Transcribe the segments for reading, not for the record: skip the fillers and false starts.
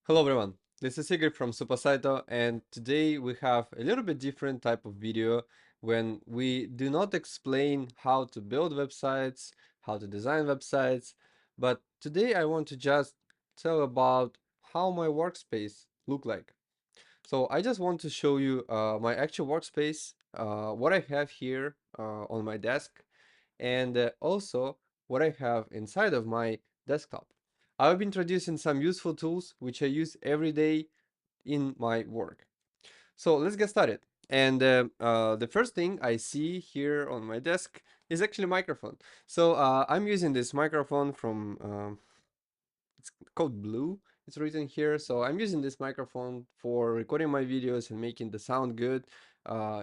Hello everyone, this is Sigurd from Supersaito, and today we have a little bit different type of video when we do not explain how to build websites, how to design websites, but today I want to just tell about how my workspace look like. So I just want to show you my actual workspace, what I have here on my desk, and also what I have inside of my desktop. I'll be introducing some useful tools which I use every day in my work. So let's get started. And the first thing I see here on my desk is actually a microphone. So I'm using this microphone from it's called Blue. It's written here. So I'm using this microphone for recording my videos and making the sound good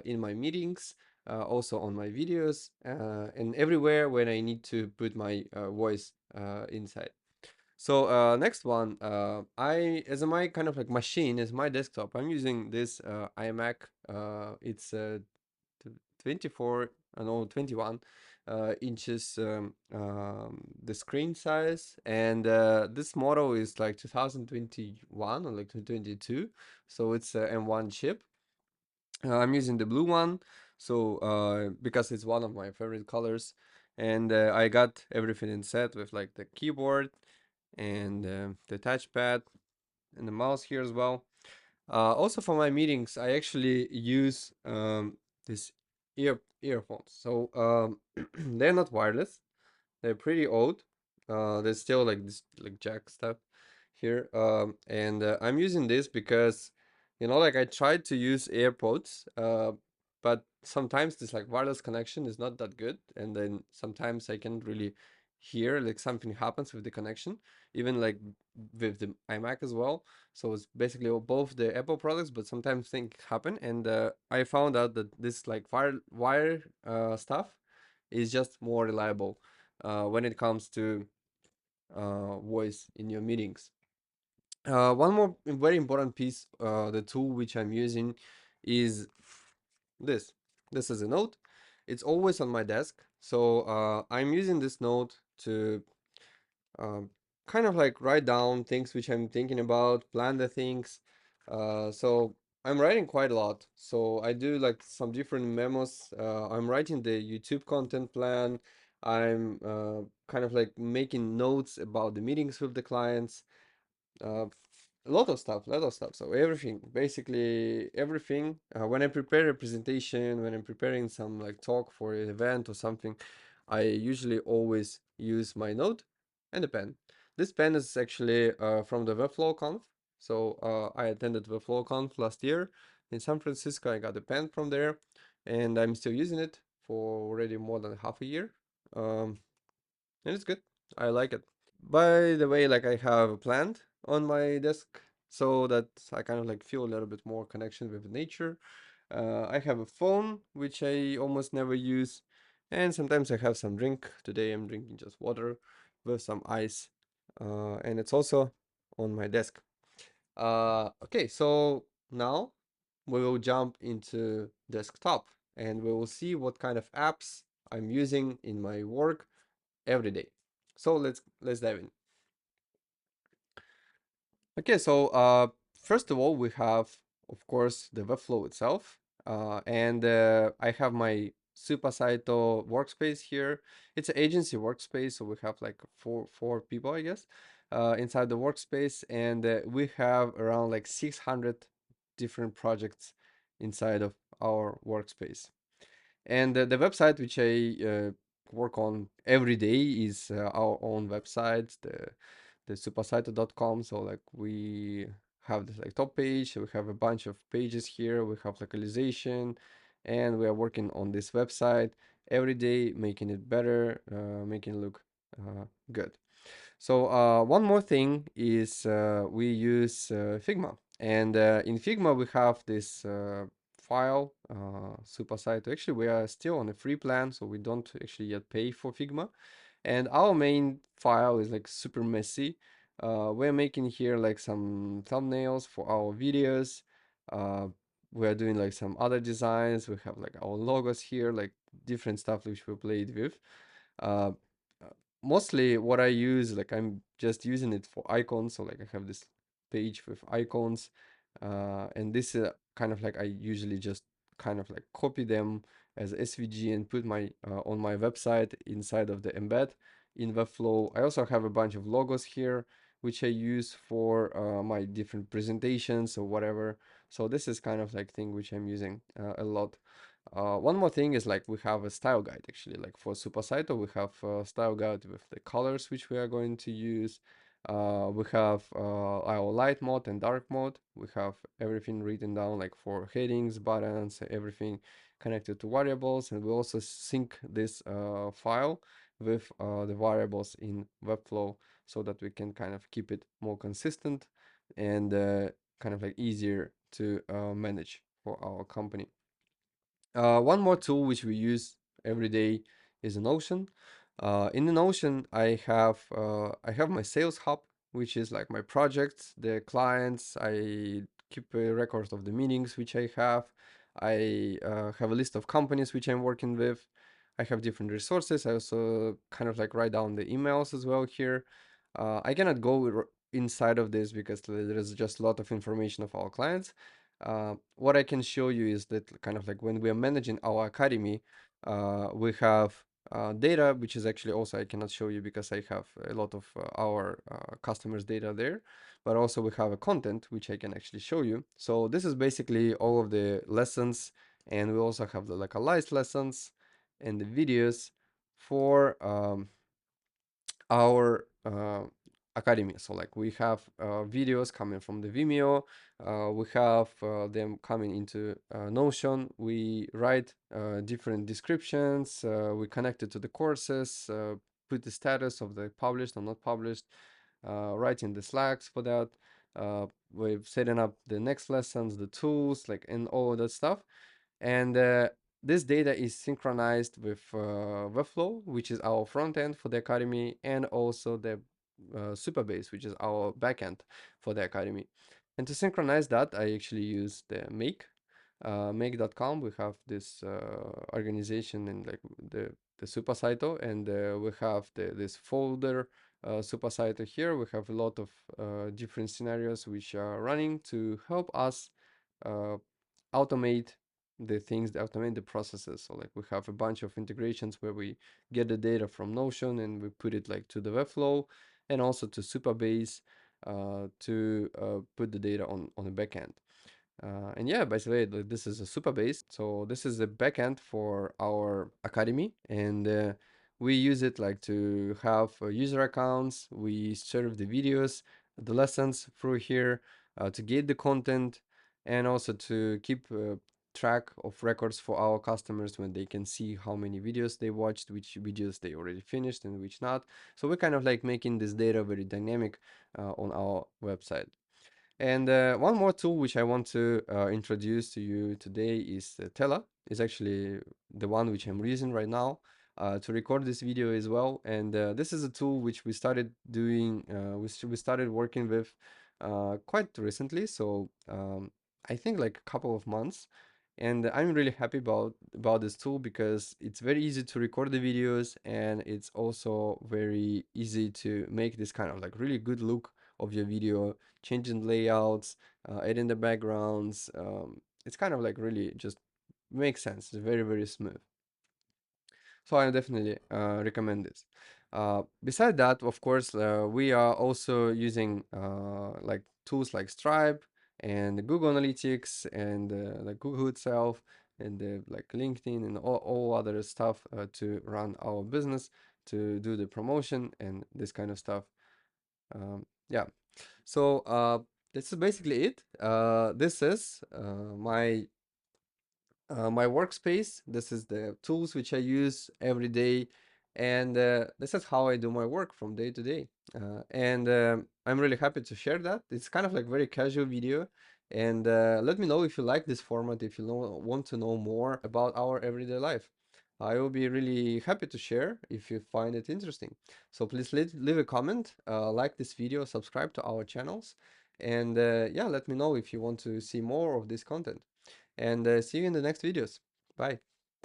in my meetings, also on my videos, and everywhere when I need to put my voice inside. So next one, as my kind of like machine, as my desktop, I'm using this iMac. It's 24, no, 21 inches the screen size, and this model is like 2021 or like 2022, so it's a M1 chip. I'm using the blue one, so because it's one of my favorite colors, and I got everything in set with like the keyboard and the touchpad and the mouse here as well. Also for my meetings, I actually use this earphones. So they're not wireless. They're pretty old. There's still like this like jack stuff here. And I'm using this because like I tried to use AirPods, but sometimes this like wireless connection is not that good, and then sometimes I can't really hear like something happens with the connection, even like with the iMac as well. So it's basically both the Apple products, but sometimes things happen, and I found out that this like wire stuff is just more reliable when it comes to voice in your meetings. One more very important piece, the tool which I'm using is this. This is a note. It's always on my desk. So I'm using this note to um, kind of like write down things which I'm thinking about, plan the things. So I'm writing quite a lot. So I do like some different memos. I'm writing the YouTube content plan. I'm kind of like making notes about the meetings with the clients. A lot of stuff, lot of stuff. So everything, basically everything. When I prepare a presentation, when I'm preparing some like talk for an event or something, I usually always use my note and a pen. This pen is actually from the Webflow Conf. So I attended Webflow Conf last year in San Francisco. I got a pen from there, and I'm still using it for already more than half a year. And it's good. I like it. By the way, like I have a plant on my desk so that I kind of like feel a little bit more connection with nature. I have a phone which I almost never use, and sometimes I have some drink. Today I'm drinking just water with some ice, and it's also on my desk. Okay, so now we will jump into desktop and we will see what kind of apps I'm using in my work every day. So let's dive in. Okay, so first of all, we have, of course, the Webflow itself. And I have my Supersaito workspace here. It's an agency workspace, so we have like four people, I guess, inside the workspace, and we have around like 600 different projects inside of our workspace. And the website which I work on every day is our own website, the supersaito.com. So like we have this like top page, we have a bunch of pages here, we have localization, and we are working on this website every day, making it better, making it look good. So one more thing is we use Figma, and in Figma we have this file, Supersite. Actually, we are still on a free plan, so we don't actually yet pay for Figma. And our main file is like super messy. We're making here like some thumbnails for our videos. Uh, we're doing like some other designs. We have like our logos here, like different stuff which we played with. Uh, Mostly what I use, like I'm just using it for icons. So like I have this page with icons. And this kind of like I usually just kind of like copy them as SVG and put my on my website inside of the embed in Webflow. I also have a bunch of logos here which I use for my different presentations or whatever. So this is kind of like thing which I'm using a lot. One more thing is like we have a style guide actually, like for Supersaito we have a style guide with the colors which we are going to use. We have our light mode and dark mode. We have everything written down like for headings, buttons, everything connected to variables, and we also sync this file with the variables in Webflow so that we can kind of keep it more consistent and kind of like easier to manage for our company. One more tool which we use every day is Notion. In the Notion, I have my Sales Hub, which is like my projects, the clients. I keep a record of the meetings which I have. I have a list of companies which I'm working with. I have different resources. I also kind of like write down the emails as well here. I cannot go inside of this because there is just a lot of information of our clients. What I can show you is that kind of like when we are managing our academy, we have data, which is actually also I cannot show you because I have a lot of our customers' data there, but also we have a content which I can actually show you. So this is basically all of the lessons, and we also have the localized lessons and the videos for our academy. So like we have videos coming from the Vimeo, we have them coming into Notion. We write different descriptions, we connect it to the courses, put the status of the published or not published, writing the slacks for that. We've setting up the next lessons, the tools, like and all of that stuff. And this data is synchronized with Webflow, which is our front end for the Academy, and also the Supabase, which is our backend for the Academy. And to synchronize that, I actually use the make.com. We have this organization and like the Supersaito, and we have this folder Supersaito here. We have a lot of different scenarios which are running to help us uh, automate the things, automate the processes. So like we have a bunch of integrations where we get the data from Notion and we put it like to the Webflow and also to Supabase to put the data on the backend. And yeah, by the way, this is a Supabase. So this is the backend for our academy, and we use it like to have user accounts. We serve the videos, the lessons through here to get the content, and also to keep track of records for our customers when they can see how many videos they watched, which videos they already finished and which not. So we're kind of like making this data very dynamic on our website. And one more tool which I want to introduce to you today is Tella. It's actually the one which I'm using right now to record this video as well. And this is a tool which we started doing, we started working with quite recently. So I think like a couple of months. And I'm really happy about this tool because it's very easy to record the videos, and it's also very easy to make this kind of like really good look of your video, changing layouts, adding the backgrounds. It's kind of like really just makes sense. It's very, very smooth. So I definitely recommend this. Beside that, of course, we are also using like tools like Stripe and Google Analytics and like Google itself and like LinkedIn and all other stuff to run our business, to do the promotion and this kind of stuff. Yeah. So this is basically it. This is my workspace. This is the tools which I use every day, and this is how I do my work from day to day. And I'm really happy to share that. It's kind of like very casual video, and let me know if you like this format, if you want to know more about our everyday life. I will be really happy to share if you find it interesting. So please leave a comment, like this video, subscribe to our channels, and yeah, let me know if you want to see more of this content. And see you in the next videos. Bye.